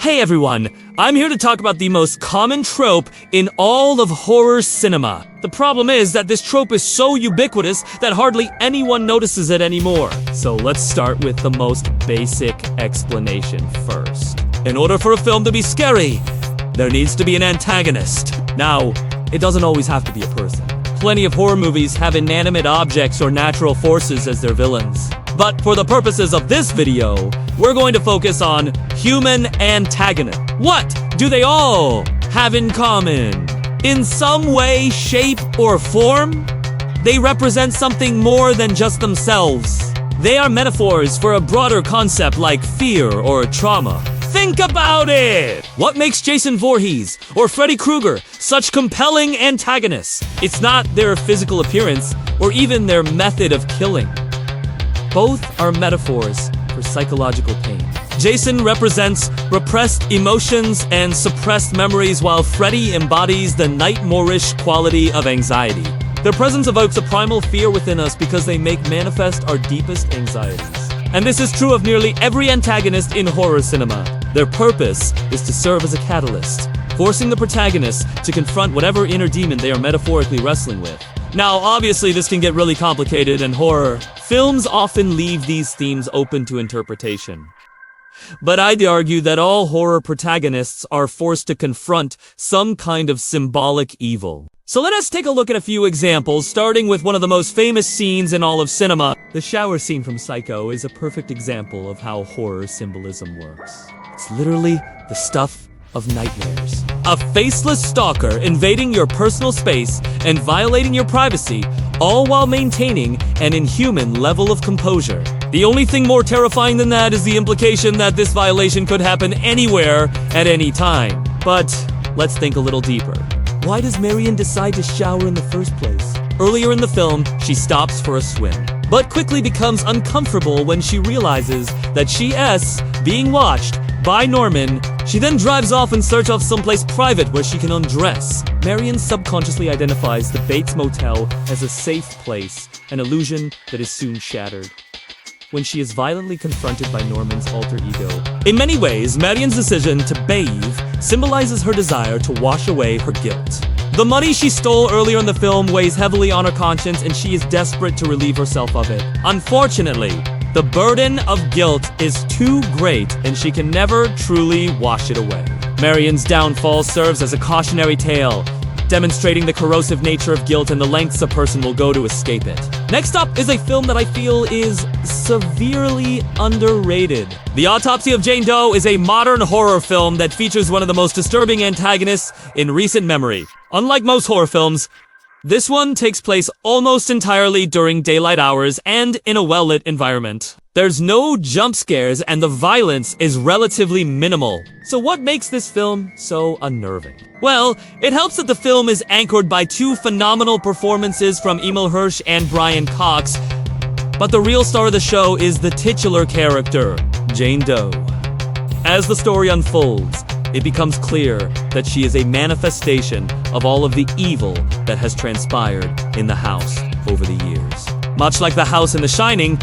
Hey everyone, I'm here to talk about the most common trope in all of horror cinema. The problem is that this trope is so ubiquitous that hardly anyone notices it anymore. So let's start with the most basic explanation first. In order for a film to be scary, there needs to be an antagonist. Now, it doesn't always have to be a person. Plenty of horror movies have inanimate objects or natural forces as their villains. But for the purposes of this video, we're going to focus on human antagonists. What do they all have in common? In some way, shape, or form, they represent something more than just themselves. They are metaphors for a broader concept like fear or trauma. Think about it! What makes Jason Voorhees or Freddy Krueger such compelling antagonists? It's not their physical appearance or even their method of killing. Both are metaphors for psychological pain. Jason represents repressed emotions and suppressed memories, while Freddy embodies the nightmarish quality of anxiety. Their presence evokes a primal fear within us because they make manifest our deepest anxieties. And this is true of nearly every antagonist in horror cinema. Their purpose is to serve as a catalyst, forcing the protagonist to confront whatever inner demon they are metaphorically wrestling with. Now, obviously, this can get really complicated in horror. Films often leave these themes open to interpretation. But I'd argue that all horror protagonists are forced to confront some kind of symbolic evil. So let us take a look at a few examples, starting with one of the most famous scenes in all of cinema. The shower scene from Psycho is a perfect example of how horror symbolism works. It's literally the stuff of nightmares. A faceless stalker invading your personal space and violating your privacy, all while maintaining an inhuman level of composure. The only thing more terrifying than that is the implication that this violation could happen anywhere at any time. But let's think a little deeper. Why does Marion decide to shower in the first place? Earlier in the film, she stops for a swim, but quickly becomes uncomfortable when she realizes that she is being watched by Norman. She then drives off in search of someplace private where she can undress. Marion subconsciously identifies the Bates Motel as a safe place, an illusion that is soon shattered when she is violently confronted by Norman's alter ego. In many ways, Marion's decision to bathe symbolizes her desire to wash away her guilt. The money she stole earlier in the film weighs heavily on her conscience, and she is desperate to relieve herself of it. Unfortunately, the burden of guilt is too great, and she can never truly wash it away. Marion's downfall serves as a cautionary tale, demonstrating the corrosive nature of guilt and the lengths a person will go to escape it. Next up is a film that I feel is severely underrated. The Autopsy of Jane Doe is a modern horror film that features one of the most disturbing antagonists in recent memory. Unlike most horror films, this one takes place almost entirely during daylight hours and in a well-lit environment. There's no jump scares and the violence is relatively minimal. So what makes this film so unnerving? Well, it helps that the film is anchored by two phenomenal performances from Emil Hirsch and Brian Cox, but the real star of the show is the titular character, Jane Doe. As the story unfolds, it becomes clear that she is a manifestation of all of the evil that has transpired in the house over the years. Much like the house in The Shining,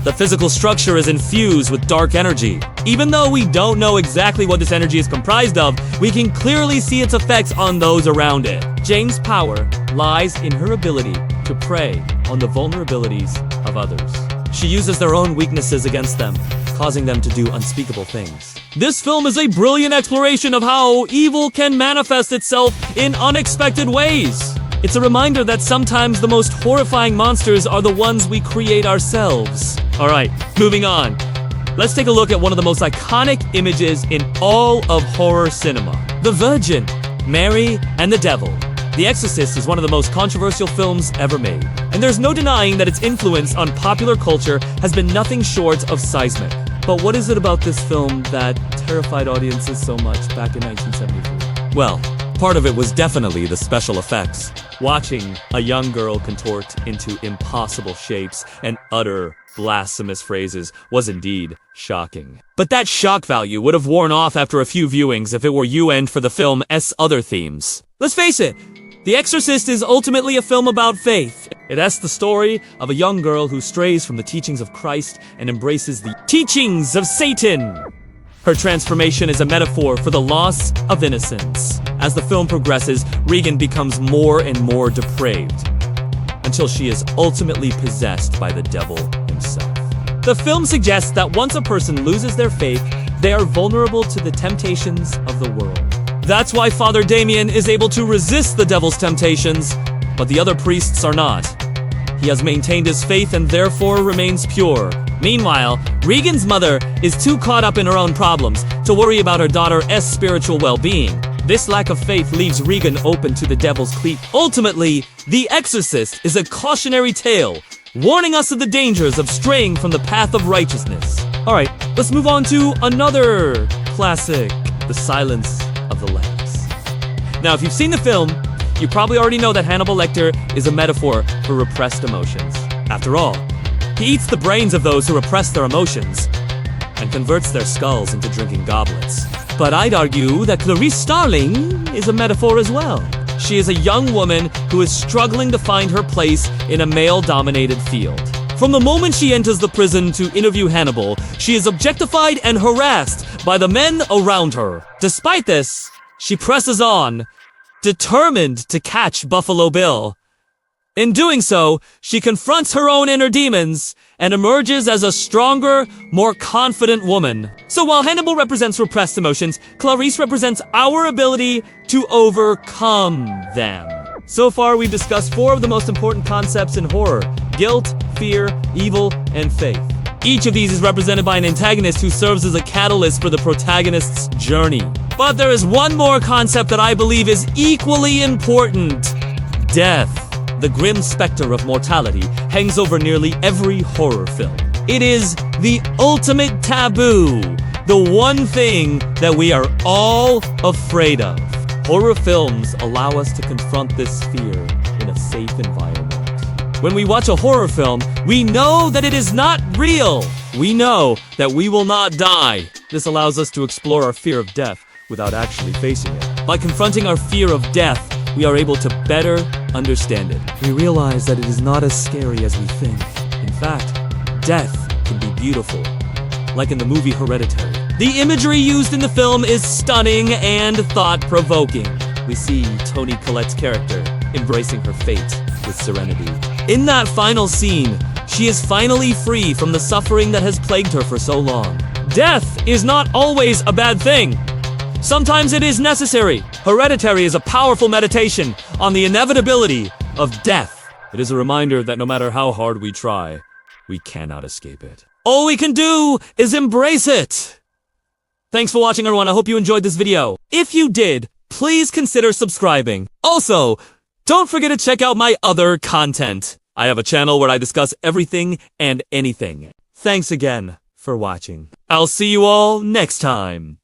the physical structure is infused with dark energy. Even though we don't know exactly what this energy is comprised of, we can clearly see its effects on those around it. Jane's power lies in her ability to prey on the vulnerabilities of others. She uses their own weaknesses against them, causing them to do unspeakable things. This film is a brilliant exploration of how evil can manifest itself in unexpected ways. It's a reminder that sometimes the most horrifying monsters are the ones we create ourselves. Alright, moving on. Let's take a look at one of the most iconic images in all of horror cinema. The Virgin, Mary, and the Devil. The Exorcist is one of the most controversial films ever made, and there's no denying that its influence on popular culture has been nothing short of seismic. But what is it about this film that terrified audiences so much back in 1974? Well, part of it was definitely the special effects. Watching a young girl contort into impossible shapes and utter blasphemous phrases was indeed shocking. But that shock value would have worn off after a few viewings if it were you-end for the film's other themes. Let's face it, The Exorcist is ultimately a film about faith. It asks the story of a young girl who strays from the teachings of Christ and embraces the teachings of Satan. Her transformation is a metaphor for the loss of innocence. As the film progresses, Regan becomes more and more depraved, until she is ultimately possessed by the devil himself. The film suggests that once a person loses their faith, they are vulnerable to the temptations of the world. That's why Father Damien is able to resist the devil's temptations, but the other priests are not. He has maintained his faith and therefore remains pure. Meanwhile, Regan's mother is too caught up in her own problems to worry about her daughter's spiritual well-being. This lack of faith leaves Regan open to the devil's cleat. Ultimately, The Exorcist is a cautionary tale, warning us of the dangers of straying from the path of righteousness. Alright, let's move on to another classic, The Silence of the Lambs. Now, if you've seen the film, you probably already know that Hannibal Lecter is a metaphor for repressed emotions. After all, he eats the brains of those who repress their emotions and converts their skulls into drinking goblets. But I'd argue that Clarice Starling is a metaphor as well. She is a young woman who is struggling to find her place in a male-dominated field. From the moment she enters the prison to interview Hannibal, she is objectified and harassed by the men around her. Despite this, she presses on, determined to catch Buffalo Bill. In doing so, she confronts her own inner demons and emerges as a stronger, more confident woman. So while Hannibal represents repressed emotions, Clarice represents our ability to overcome them. So far, we've discussed 4 of the most important concepts in horror: guilt, fear, evil, and faith. Each of these is represented by an antagonist who serves as a catalyst for the protagonist's journey. But there is one more concept that I believe is equally important: death. The grim specter of mortality hangs over nearly every horror film. It is the ultimate taboo, the one thing that we are all afraid of. Horror films allow us to confront this fear in a safe environment. When we watch a horror film, we know that it is not real. We know that we will not die. This allows us to explore our fear of death without actually facing it. By confronting our fear of death, we are able to better understand it. We realize that it is not as scary as we think. In fact, death can be beautiful, like in the movie Hereditary. The imagery used in the film is stunning and thought-provoking. We see Toni Collette's character embracing her fate with serenity. In that final scene, she is finally free from the suffering that has plagued her for so long. Death is not always a bad thing. Sometimes it is necessary. Hereditary is a powerful meditation on the inevitability of death. It is a reminder that no matter how hard we try, we cannot escape it. All we can do is embrace it. Thanks for watching, everyone. I hope you enjoyed this video. If you did, please consider subscribing. Also, don't forget to check out my other content. I have a channel where I discuss everything and anything. Thanks again for watching. I'll see you all next time.